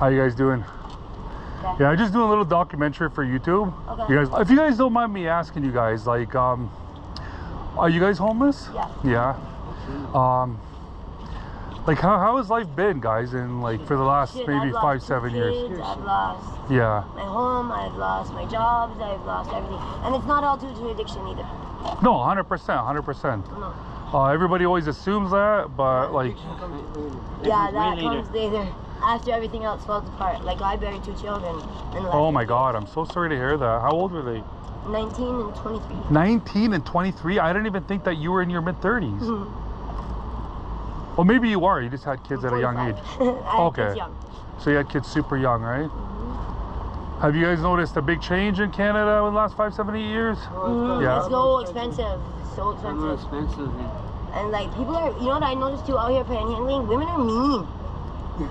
How you guys doing? Okay. Yeah, I'm just doing a little documentary for YouTube. Okay. You guys, if you guys don't mind me asking you guys, like, are you guys homeless? Yeah. Yeah. Like, how has life been, guys, in like for the last maybe 5-7 years? I've lost Yeah. my home, I've lost my jobs, I've lost everything. And it's not all due to addiction either. No, 100%, 100%. No. Everybody always assumes that, but like, Yeah, that comes later. After everything else falls apart. Like, I buried 2 children in the last oh my God, I'm so sorry to hear that. How old were they? 19 and 23. 19 and 23? I didn't even think that you were in your mid-30s. Mm-hmm. Well, maybe you are. You just had kids at a young age. I had kids young. So you had kids super young, right? Mm-hmm. Have you guys noticed a big change in Canada in the last 5, 7, 8 years? Mm-hmm. Yeah. It's so expensive. It's so expensive. And like, people are, you know what I noticed too out here panhandling? Women are mean.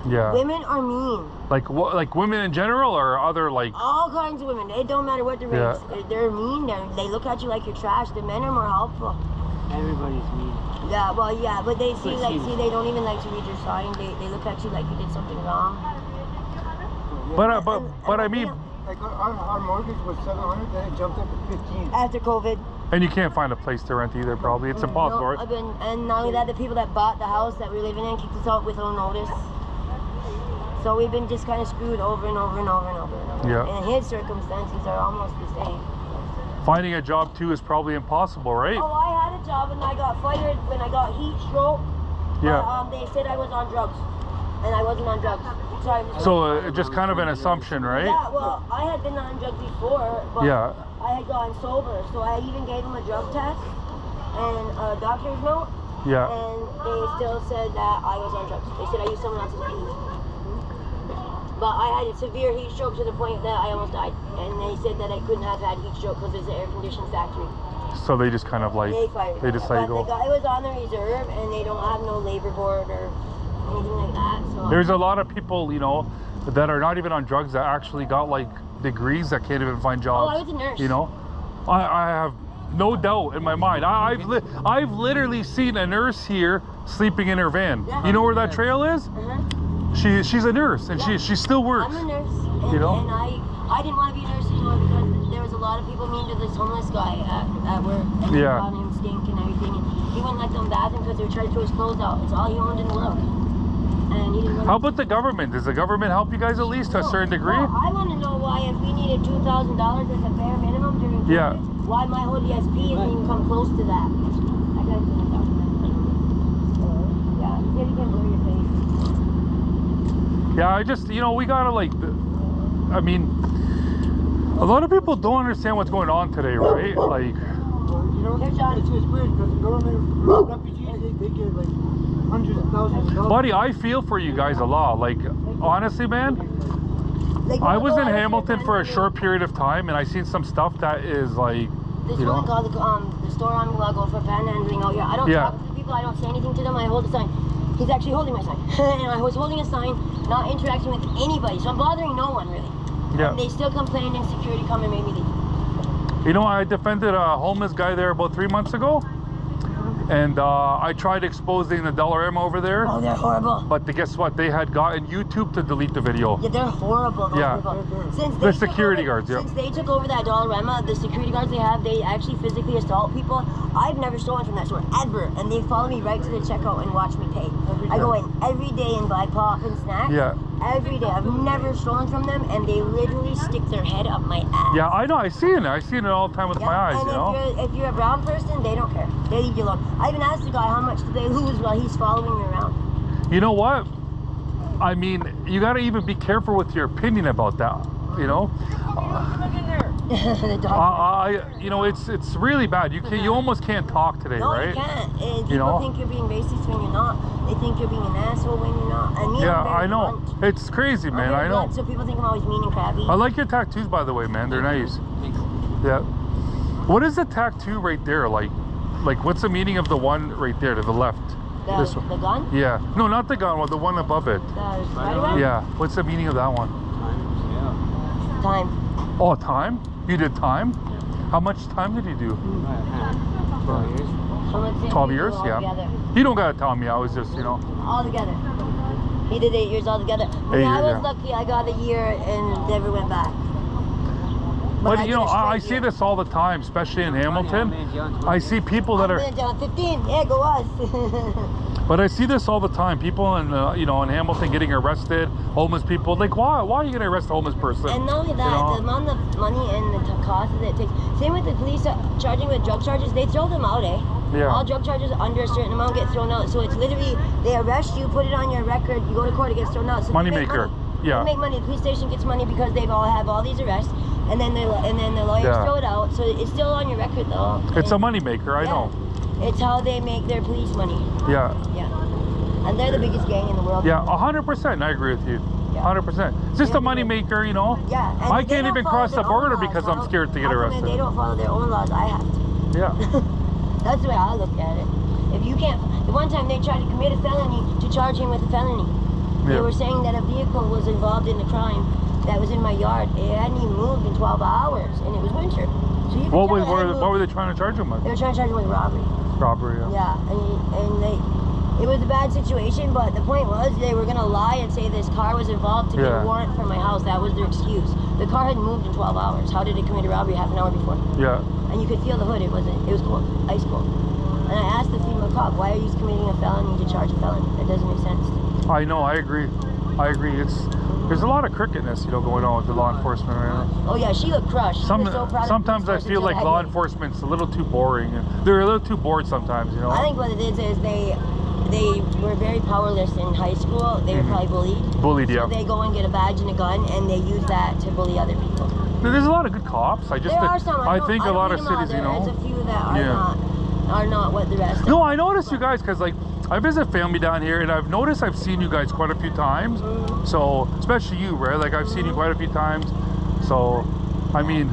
Yeah. Women are mean. Like what? Like women in general, or other like? All kinds of women. It don't matter what the race. Yeah. They're mean. They look at you like you're trash. The men are more helpful. Everybody's mean. Yeah, well, yeah, but they see they don't even like to read your sign. They look at you like you did something wrong. But I mean, like our mortgage was $700, then it jumped up to 15. After COVID. and you can't find a place to rent either. Probably it's impossible. No, Right? and not only that, the people that bought the house that we're living in kicked us out without notice. So we've been just kind of screwed over and over and over and over and over. Yeah. And his circumstances are almost the same. Finding a job too is probably impossible, right? Oh, I had a job and I got fired when I got heat stroke. Yeah. But, they said I was on drugs, and I wasn't on drugs. So just kind of an assumption, right? Yeah, well, I had been on drugs before, but Yeah. I had gotten sober, so I even gave them a drug test and a doctor's note. Yeah. And they still said that I was on drugs. They said I used someone else's weed. But I had a severe heat stroke to the point that I almost died. And they said that I couldn't have had heat stroke because it's an air-conditioned factory. So they just kind of like, they just let you go. It was on the reserve, and they don't have no labor board or anything like that. So There's a lot of people, you know, that are not even on drugs that actually got like degrees that can't even find jobs. Oh, I was a nurse. You know, I have no doubt in my mind. I've literally seen a nurse here sleeping in her van. Yeah. You know where that trail is? She's a nurse, and she still works. I'm a nurse, and, you know? and I didn't want to be a nurse anymore because there was a lot of people mean to this homeless guy at work. And they called him stink and everything. And he wouldn't let them bath him because they were trying to throw his clothes out. It's all he owned in the world. And he didn't really. How about the government? Does the government help you guys at least to a certain degree? Well, I want to know why if we needed $2,000 as a bare minimum during COVID, why my whole ESP isn't even come close to that. I gotta do that. Yeah, you said you can blur your face. Yeah, I just, you know, we gotta like, I mean, a lot of people don't understand what's going on today, right? Like, You know, it's weird because the government, refugees, they give like hundreds of thousands of dollars. buddy, I feel for you guys a lot. Like, honestly, man, I was in Hamilton for a short period of time, and I seen some stuff that is like, This you know. woman called the store I'm gonna go for panhandling out here. I don't talk to the people, I don't say anything to them, I hold a sign. He's actually holding my sign. And I was holding a sign, not interacting with anybody, so I'm bothering no one really. Yeah. And they still complained and security come and made me leave. You know, I defended a homeless guy there about 3 months ago, and I tried exposing the $M over there. Oh, they're horrible. But guess what? They had gotten YouTube to delete the video. Yeah, they're horrible. Those people. Since The security guards, Since they took over that Dollarama, the security guards they actually physically assault people. I've never stolen from that store, ever. And they follow me right to the checkout and watch me pay. I go in every day and buy pop and snacks. Yeah. Every day. I've never stolen from them, and they literally stick their head up my ass. Yeah, I know. I see it. I see it all the time with my eyes, and you know? if you're a brown person, they don't care. They leave you alone. I even asked the guy how much did they lose while he's following me around. You know what? I mean, you got to even be careful with your opinion about that, you know? You know, it's really bad. You almost can't talk today, no, right? No, you can't. And people think you're being racist when you're not. They think you're being an asshole when you're not. And me, yeah, I know. Blunt. It's crazy, man. I know. Blunt, so people think I'm always mean and crabby. I like your tattoos, by the way, man. They're nice. Yeah. What is the tattoo right there? Like what's the meaning of the one right there to the left? This one. The gun? Yeah. No, not the gun. Well, the one above it. The spider? Yeah. What's the meaning of that one? Time. Oh, time? You did time? How much time did you do? 12 years. 12 years? Yeah. Together. You don't gotta tell me. I was just, you know. All together. He did 8 years altogether. I was lucky. I got a year and never went back. But you know, I see this all the time, especially in Hamilton. I see people that are 15. Yeah, go us. But I see this all the time. People in you know, in Hamilton getting arrested, homeless people. Like, why are you gonna arrest a homeless person? And not only that, you know? The amount of money and the cost that it takes. Same with the police charging with drug charges. They throw them out, Yeah. All drug charges under a certain amount get thrown out. So it's literally, they arrest you, put it on your record, you go to court, it gets thrown out. So money maker. Money. Yeah. They make money. The police station gets money because they've all have all these arrests, and then the lawyers throw it out. So it's still on your record though. It's a money maker. I know. It's how they make their police money. Yeah. Yeah. And they're the biggest gang in the world. Yeah, 100%. I agree with you. 100%. It's just a money maker, you know. Yeah. And I can't even cross the border because I'm scared to get arrested. They don't follow their own laws. I have to. Yeah. That's the way I look at it. If you can't, the one time they tried to commit a felony to charge him with a felony. They were saying that a vehicle was involved in the crime that was in my yard. It hadn't even moved in 12 hours, and it was winter. So you what were they trying to charge him with? They were trying to charge him with robbery. Robbery, yeah. Yeah, and it was a bad situation, but the point was they were gonna lie and say this car was involved to get a warrant for my house. That was their excuse. The car hadn't moved in 12 hours. How did it commit a robbery half an hour before? Yeah. And you could feel the hood. It was cold, ice cold. And I asked the female cop, why are you committing a felony to charge a felony? That doesn't make sense. I know, I agree. There's a lot of crookedness, you know, going on with the law enforcement right now. Oh yeah, she looked crushed. Sometimes I feel like law enforcement's a little too boring. They're a little too bored sometimes, you know. I think what it is they were very powerless in high school. They were probably bullied. Bullied, yeah. So they go and get a badge and a gun, and they use that to bully other people. There's a lot of good cops. I think a lot of cities, you know. There's a few that are not what the rest. No, I noticed you guys because like I visit family down here, and I've seen you guys quite a few times. So especially you, right? Like I've seen you quite a few times. So I mean,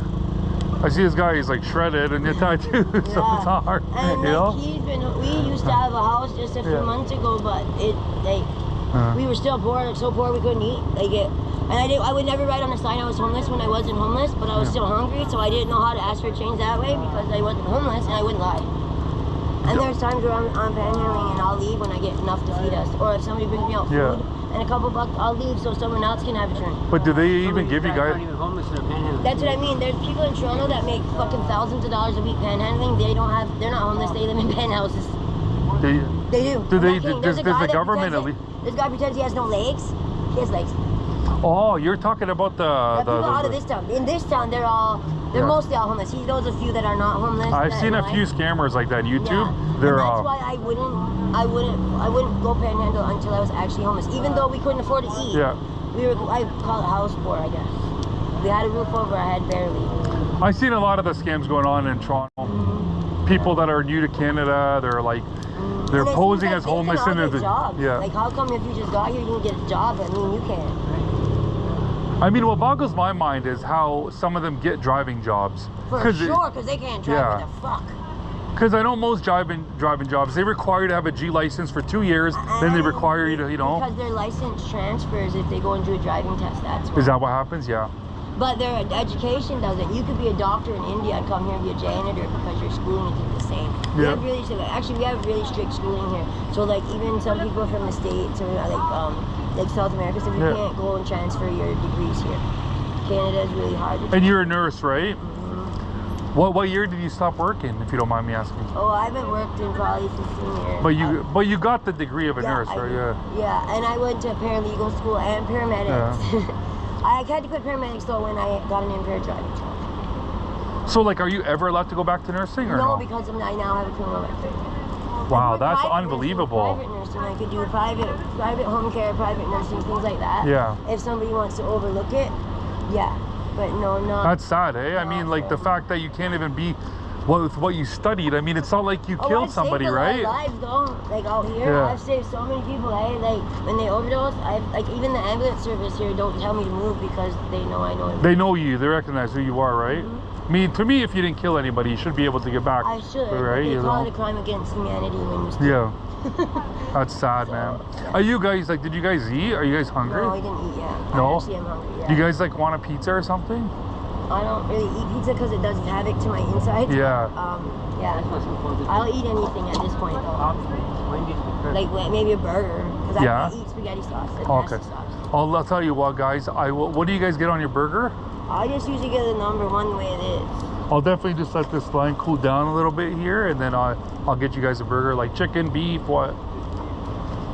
I see this guy, he's like shredded and you're tattooed, so it's hard. And you know? We used to have a house just a few months ago, but we were still poor, so poor we couldn't eat. I would never write on a sign I was homeless when I wasn't homeless, but I was still hungry, so I didn't know how to ask for change that way because I wasn't homeless and I wouldn't lie. And there's times where I'm panhandling and I'll leave when I get enough to feed us, or if somebody brings me out food and a couple bucks, I'll leave so someone else can have a drink. But do they even give you guys? That's what I mean. There's people in Toronto that make fucking thousands of dollars a week panhandling. They're not homeless. They live in penthouses. They do. Does the government at least? This guy pretends he has no legs. He has legs. Oh, you're talking about the people out of this town. In this town, they're mostly all homeless. He knows a few that are not homeless. I've seen a few scammers like that on YouTube. Yeah. They're and that's why I wouldn't go panhandle until I was actually homeless. Even though we couldn't afford to eat. Yeah. I call it house poor, I guess. We had a roof over our head barely. I've seen a lot of the scams going on in Toronto. People that are new to Canada, they're like they're posing as homeless and Like how come if you just got here you can get a job? I mean, you can't. I mean, what boggles my mind is how some of them get driving jobs. For sure, because they can't drive. What the fuck? Because I know most driving jobs, they require you to have a G license for 2 years, then they require you to, you know. Because their license transfers if they go and do a driving test, that's why. Is that what happens? Yeah. But their education doesn't. You could be a doctor in India and come here and be a janitor because your schooling is the same. We have really strict schooling here. So like even some people from the States or like South America, so you can't go and transfer your degrees here. Canada is really hard. And you're a nurse, right? What year did you stop working, if you don't mind me asking? Oh, I haven't worked in probably 15 years. But you got the degree of a nurse, right? Yeah, and I went to paralegal school and paramedics. Yeah. I had to quit paramedics though when I got an impaired driving charge. So like, are you ever allowed to go back to nursing or no? No, because I now have a criminal record. Wow, that's unbelievable. Private nursing, I could do private home care, private nursing, things like that. Yeah. If somebody wants to overlook it, yeah. But no, not. That's sad, eh? I mean, like the fact that you can't even be what you studied. I mean, it's not like you killed somebody, right? I've saved a lot of lives, though. Like out here, I've saved so many people. Like when they overdose, like even the ambulance service here don't tell me to move because they know I know. They know you. They recognize who you are, right? I mean, to me, if you didn't kill anybody, you should be able to get back. I should. Right? They call it a crime against humanity when you steal. Yeah. That's sad, man. Are you guys like? Did you guys eat? Are you guys hungry? No, we didn't eat yet. No. Actually, I'm hungry. Yeah. Do you guys like want a pizza or something? I don't really eat pizza because it does havoc to my insides. Yeah. Yeah. I'll eat anything at this point though. Like maybe a burger because I can't eat spaghetti sauce and Okay. pesto sauce. I'll tell you what, guys. What do you guys get on your burger? I just usually get the number one the way it is. I'll definitely just let this line cool down a little bit here, and then I'll get you guys a burger, like chicken, beef, what?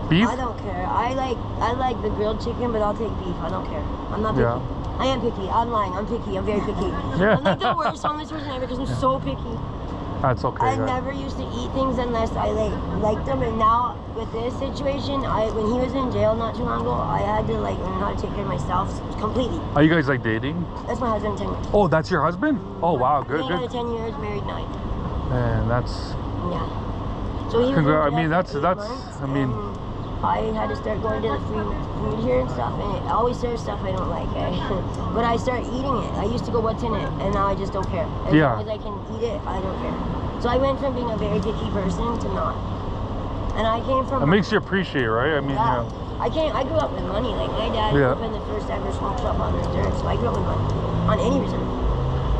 Beef? I don't care. I like the grilled chicken, but I'll take beef. I don't care. I'm not picky. Yeah. I am picky. I'm lying. I'm picky. I'm very picky. Yeah. I'm like the worst homeless person ever because I'm so picky. That's okay. I guys. never used to eat things unless I liked them, and now with this situation, when he was in jail not too long ago, I had to like learn how to take care of myself completely. Are you guys like dating? That's my husband, 10 years. Oh, that's your husband? Oh wow, good, Dating out of good. 10 years, married 9. Man, that's. Yeah. So he was in I jail mean, for that's 8 months, I mean. and I had to start going to the free food here and stuff, and it always serves stuff I don't like, eh? But I start eating it. I used to go, what's in it? And now I just don't care. As Yeah. long as I can eat it, I don't care. So I went from being a very picky person to not. And I came from... It makes you appreciate, right? I mean, yeah. yeah. I grew up with money. Like, my dad opened the first ever smoke shop on reserve, so I grew up with money. On any reserve.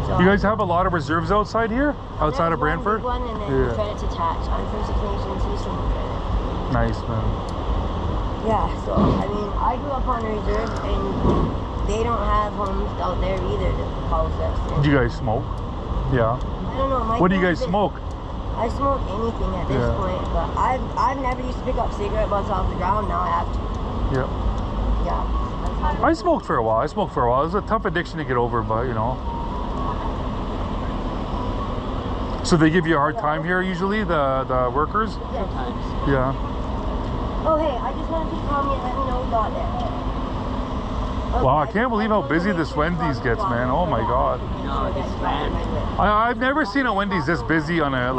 So You guys have a lot of reserves outside here? Outside of There's Brantford? One, and then Yeah. credits attached. I'm from Six Nations, he's from credit. Nice, man. Yeah, so I mean, I grew up on reserve, and they don't have homes out there either to house us. Do you guys smoke? Yeah. I don't know. What do you guys smoke? I smoke anything at this point, but I've never used to pick up cigarette butts off the ground. Now I have to. Yeah. Yeah. I smoked for a while. It was a tough addiction to get over, but you know. So they give you a hard time here usually, the workers? Sometimes. Yeah. Oh hey, I just wanted you to call me and let me know we got there. Wow, I can't believe how busy this Wendy's gets, man. Oh my god. No, it's slammed. I've never seen a Wendy's this busy on a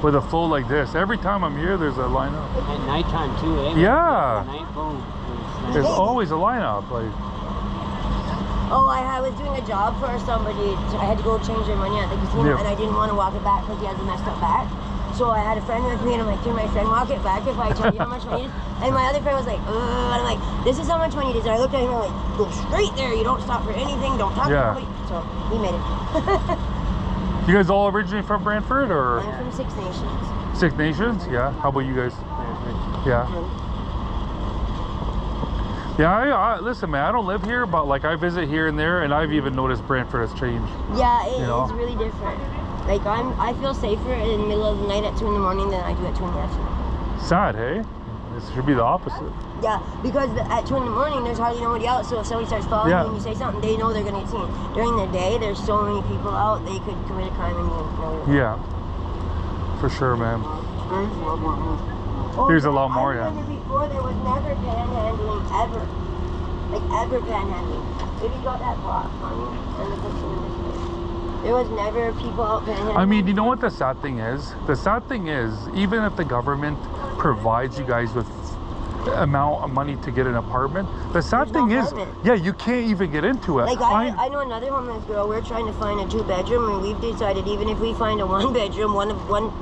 with a full like this. Every time I'm here, there's a lineup. At nighttime too, eh? Yeah. Night, boom. There's always a lineup. Like. Oh, I was doing a job for somebody. I had to go change their money at the casino, and I didn't want to walk it back because he has a messed up back. So I had a friend with me, and I'm like, can my friend walk it back if I tell you how much money it is? And my other friend was like, and I'm like, this is how much money it is. And I looked at him and I'm like, go straight there. You don't stop for anything. Don't talk to nobody. So he made it. You guys all originally from Brantford, or? I'm from Six Nations. Six Nations? Yeah. How about you guys? Yeah. Yeah, I listen, man, I don't live here, but like I visit here and there, and I've even noticed Brantford has changed. Yeah, it is really different. Like I feel safer in the middle of the night at 2 in the morning than I do at 2 in the afternoon. Sad, hey? This should be the opposite. Yeah, because at 2 in the morning there's hardly nobody out, so if somebody starts following you and you say something, they know they're gonna get seen. During the day, there's so many people out, they could commit a crime and you know. Yeah, for sure, man. Oh, There's a lot more, I yeah. remember before there was never panhandling ever. Like ever panhandling. If you got that block on you and the casino, there was never people out panhandling. I mean, you know what the sad thing is? The sad thing is, even if the government provides you guys with amount of money to get an apartment, the sad thing is, yeah, you can't even get into it. Like I know another homeless girl, we're trying to find a 2-bedroom, and we've decided even if we find a 1-bedroom, one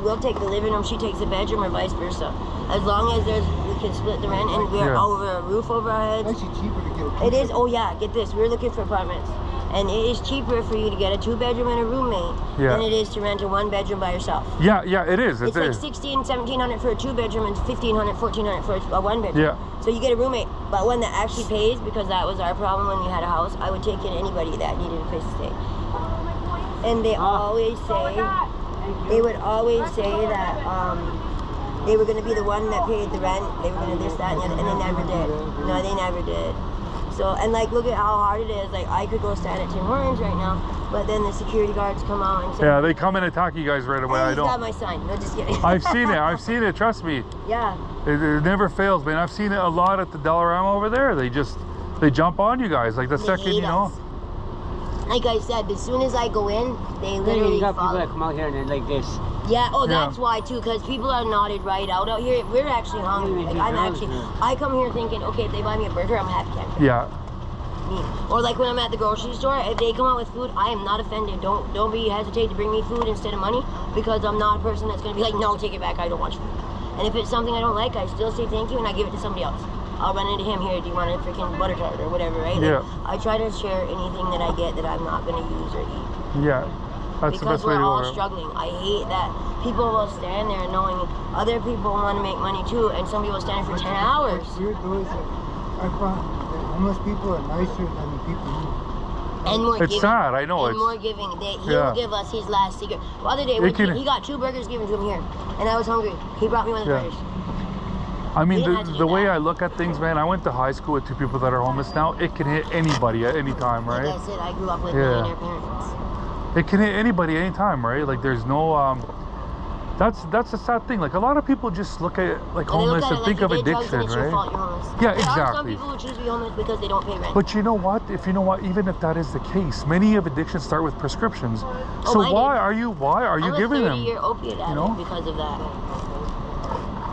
we'll take the living room, she takes the bedroom, or vice versa. As long as we can split the rent and we're over a roof over our heads. It's actually cheaper to get a It is. Oh yeah, get this. We're looking for apartments, and it is cheaper for you to get a 2-bedroom and a roommate than it is to rent a 1-bedroom by yourself. Yeah, it is. It's like $1,600, $1,700 for a 2-bedroom and $1,500, $1,400 for a 1-bedroom. Yeah. So you get a roommate, but one that actually pays, because that was our problem when we had a house. I would take in anybody that needed a place to stay. And they always say, they would always say that they were going to be the one that paid the rent. They were going to this, that, and the other, and they never did. No, they never did. So, and like, look at how hard it is. Like, I could go stand at Tim Hortons right now, but then the security guards come out and say, yeah, they come and attack you guys right away. I don't. got my sign. No, just kidding. I've seen it. Trust me. Yeah. It never fails, man. I've seen it a lot at the Dollarama over there. They jump on you guys like the second, you know. Like I said, as soon as I go in, they Then literally you got follow. people that come out here and they're like this. Yeah, that's why too, because people are knotted right out here. We're actually hungry. Like, I come here thinking, okay, if they buy me a burger, I'm a happy camper. Yeah. Me. Or like when I'm at the grocery store, if they come out with food, I am not offended. Don't hesitate to bring me food instead of money, because I'm not a person that's gonna be like, no, take it back, I don't want your food. And if it's something I don't like, I still say thank you and I give it to somebody else. I'll run into him, here, do you want a freaking butter tart or whatever, right? Like, I try to share anything that I get that I'm not gonna use or eat. Yeah. That's the because best way we're to all go. struggling. I hate that people will stand there knowing other people want to make money too, and some people stand for 10 hours. What's weird though is that I found that homeless people are nicer than the people who. And more It's giving. sad, I know. And It's more giving. He'll give us his last cigarette. The other day, he got 2 burgers given to him here, and I was hungry. He brought me one of the burgers. I mean, the way I look at things, man, I went to high school with 2 people that are homeless now. It can hit anybody at any time, right? Like I said, I grew up with millionaire parents. It can hit anybody anytime, right? Like there's no that's a sad thing. Like a lot of people just look at like homeless and think of addiction, right? Your fault, you're homeless. Yeah, there exactly. are some people who choose to be homeless because they don't pay rent. But you know what? Even if that is the case, many of addictions start with prescriptions. So why are you giving them? I'm a 30-year opiate addict because of that.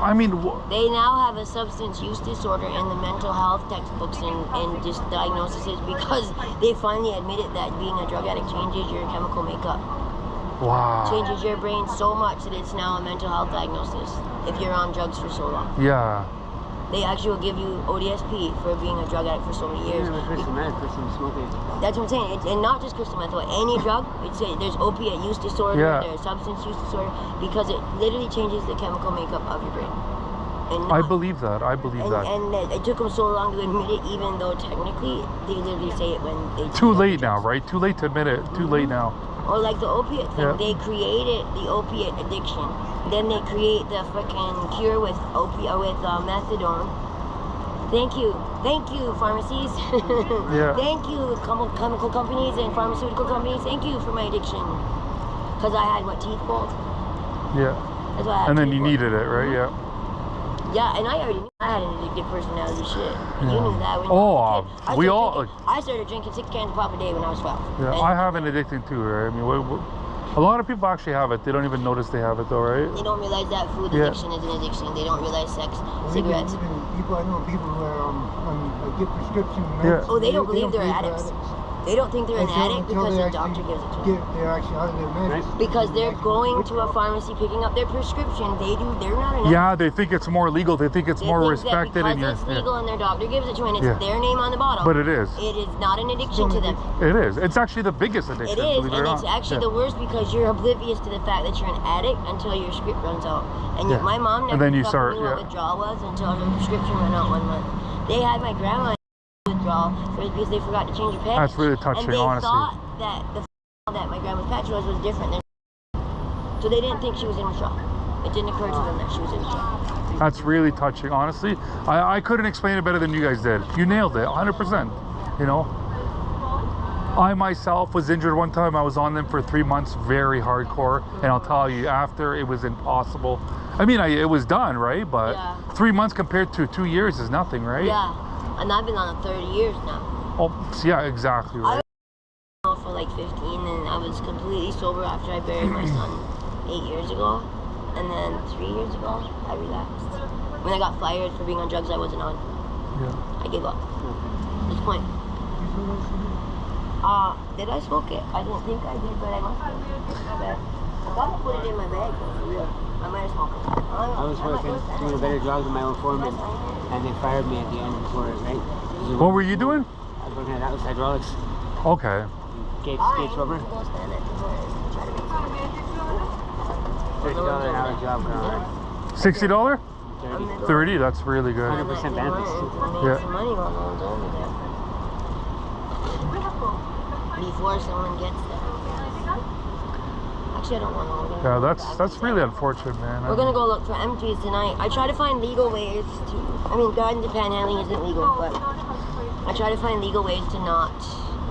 I mean, they now have a substance use disorder in the mental health textbooks and just diagnoses because they finally admitted that being a drug addict changes your chemical makeup. Wow. Changes your brain so much that it's now a mental health diagnosis if you're on drugs for so long. Yeah. They actually will give you ODSP for being a drug addict for so many years. Crystal meth for some smoking. That's what I'm saying. And not just crystal meth, but any drug. There's opiate use disorder, there's substance use disorder, because it literally changes the chemical makeup of your brain. I believe that. I believe that. And it took them so long to admit it, even though technically they literally say it when they. Too late now, right? Too late to admit it. Too late now. Or like the opiate thing, they created the opiate addiction. Then they create the freaking cure with methadone. Thank you, pharmacies. Thank you, chemical companies and pharmaceutical companies. Thank you for my addiction. Because I had teeth pulled. Yeah. That's why I had and then teeth you pulled. needed it, right? Yeah. Yeah, and I already knew I had an addictive personality. Shit, you knew that when we all. I started drinking 6 cans of pop a day when I was 12. Yeah, I have an addiction too, right? I mean, a lot of people actually have it. They don't even notice they have it, though, right? They don't realize that food addiction is an addiction. They don't realize sex, cigarettes. Even people, I know people who are get prescription meds. Yeah. Oh, they don't believe they're addicts. They don't think they're an addict because the doctor gives it to them. They're actually out of their meds. Because they're going to a pharmacy picking up their prescription. They're not an addict. Yeah, they think it's more legal. They think it's more respected. Because it's legal and their doctor gives it to them and it's their name on the bottle. But it is. It is not an addiction to them. It is. It's actually the biggest addiction. It is, and it's actually the worst because you're oblivious to the fact that you're an addict until your script runs out. And my mom never knew what withdrawal was until her prescription ran out 1 month. They had my grandma withdrawal because they forgot to change her patch. That's really touching, and they honestly. thought that the that my grandma's patch was different than, so they didn't think she was in withdrawal. It didn't occur to them that she was in withdrawal. That's really touching, honestly. I couldn't explain it better than you guys did. You nailed it, 100%. You know, I myself was injured one time. I was on them for 3 months, very hardcore, and I'll tell you, after it was impossible. I mean, it was done, right? But 3 months compared to 2 years is nothing, right? Yeah, and I've been on it 30 years now. Oh, yeah, exactly, right? I was for like 15, and I was completely sober after I buried my son 8 years ago, and then 3 years ago, I relapsed. When I got fired for being on drugs I wasn't on, I gave up. At this point. Did I smoke it? I didn't think I did, but I must have. But I thought I put it in my bag, though, for real. I might have smoked it. I was working, doing a better job than my own foreman, and they fired me at the end for it, right? What were you doing? I was working at Atlas Hydraulics. Okay. Gates rubber. $30 an hour job, $60? 30. 30, that's really good. 100% benefits. Yeah. Before someone gets there. Actually, I don't want to. Yeah, that's really unfortunate, man. We're gonna go look for empties tonight. I try to find legal ways to. I mean, guns and panhandling isn't legal, but I try to find legal ways to not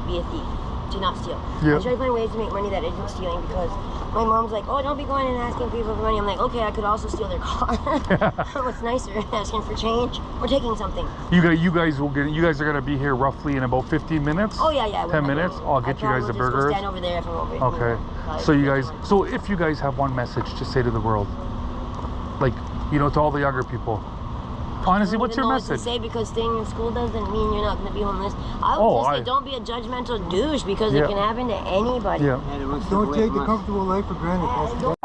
be a thief, to not steal. Yeah. I try to find ways to make money that isn't stealing because my mom's like, oh, don't be going and asking people for money. I'm like, okay, I could also steal their car. What's nicer, asking for change or taking something. You guys are gonna be here roughly in about 15 minutes. Oh yeah. 10 minutes. I'll get you guys the burgers. Stand over there if I'm over. Okay. So if you guys have one message to say to the world, like, you know, to all the younger people. Honestly, what's your message? What to say, because staying in school doesn't mean you're not going to be homeless. I would just say don't be a judgmental douche because it can happen to anybody. Yeah. Don't take the comfortable life for granted.